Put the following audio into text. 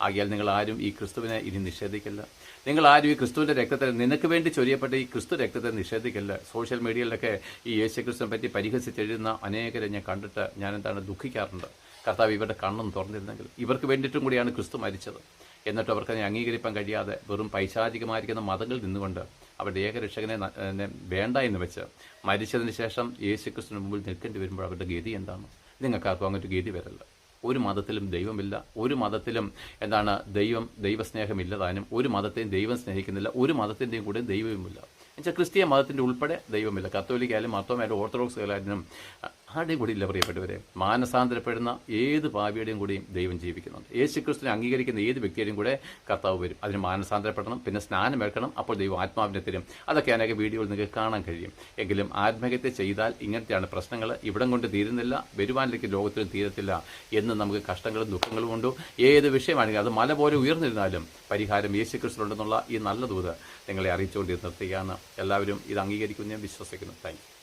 ആകിയാൽ നിങ്ങൾ ആരും ഈ ക്രിസ്തുവിനെ ഇനി നിഷേധിക്കില്ല. നിങ്ങൾ ആരും ഈ ക്രിസ്തുവിൻ്റെ രക്തത്തെ, നിനക്ക് വേണ്ടി ചൊരിയപ്പെട്ട ഈ ക്രിസ്തു രക്തത്തെ നിഷേധിക്കില്ല. സോഷ്യൽ മീഡിയയിലൊക്കെ ഈ യേശുക്രിസ്തുവിനെ പറ്റി പരിഹസിച്ചെഴുതുന്ന അനേകരെ ഞാൻ കണ്ടിട്ട് ഞാൻ ദുഃഖിക്കാറുണ്ട്. കർത്താവ് ഇവരുടെ കണ്ണും തുറന്നിരുന്നെങ്കിൽ. ഇവർക്ക് വേണ്ടിയിട്ടും കൂടിയാണ് ക്രിസ്തു മരിച്ചത്. എന്നിട്ട് അവർക്ക് അതിനെ അംഗീകരിക്കാൻ കഴിയാതെ വെറും പൈശാചികമായിരിക്കുന്ന മതങ്ങളിൽ നിന്നുകൊണ്ട് അവരുടെ ഏകരക്ഷകനെ വേണ്ട എന്ന് വെച്ച് മരിച്ചതിന് ശേഷം യേശുക്രിസ്തുവിന് മുമ്പിൽ നിൽക്കേണ്ടി വരുമ്പോൾ അവരുടെ ഗതി എന്താണ്? നിങ്ങൾക്കാർക്കും അങ്ങനൊരു ഗതി വരല്ല. ഒരു മതത്തിലും ദൈവമില്ല. ഒരു മതത്തിലും ദൈവസ്നേഹമില്ലതാനും. ഒരു മതത്തെയും ദൈവം സ്നേഹിക്കുന്നില്ല. ഒരു മതത്തിൻ്റെയും കൂടെ ദൈവവുമില്ല. എന്നുവെച്ചാൽ ക്രിസ്തീയ മതത്തിൻ്റെ ഉൾപ്പെടെ ദൈവമില്ല. കത്തോലിക്കായാലും മർത്തോമായാലും ഓർത്തഡോക്സുകാരും ആരുടെയും കൂടി ഇല്ല പ്രിയപ്പെട്ടവരെ. മാനസാന്തരപ്പെടുന്ന ഏത് പാപിയുടെയും കൂടിയും ദൈവം ജീവിക്കുന്നുണ്ട്. യേശുക്രിസ്തുവിനെ അംഗീകരിക്കുന്ന ഏത് വ്യക്തിയുടെയും കൂടെ കർത്താവ് വരും. അതിന് മാനസാന്തരപ്പെടണം, പിന്നെ സ്നാനം ഏൽക്കണം. അപ്പോൾ ദൈവം ആത്മാവിനെ തരും. അതൊക്കെ അനേക വീഡിയോയിൽ നിങ്ങൾക്ക് കാണാൻ കഴിയും. എങ്കിലും ആത്മഹത്യ ചെയ്താൽ ഇങ്ങനത്തെയാണ് പ്രശ്നങ്ങൾ. ഇവിടം കൊണ്ട് തീരുന്നില്ല, വരുവാനിലേക്ക് ലോകത്തിലും തീരത്തില്ല എന്ന് നമുക്ക് കഷ്ടങ്ങളും ദുഃഖങ്ങളും ഉണ്ട്. ഏത് വിഷയമാണെങ്കിൽ അത് മല പോലെ ഉയർന്നിരുന്നാലും പരിഹാരം യേശുക്രിസ്തുവിലുണ്ടെന്നുള്ള ഈ നല്ല ദൂത് നിങ്ങളെ അറിയിച്ചുകൊണ്ട് നിർത്തുകയാണ്. എല്ലാവരും ഇത് അംഗീകരിക്കുമെന്ന് ഞാൻ വിശ്വസിക്കുന്നു. Thank you.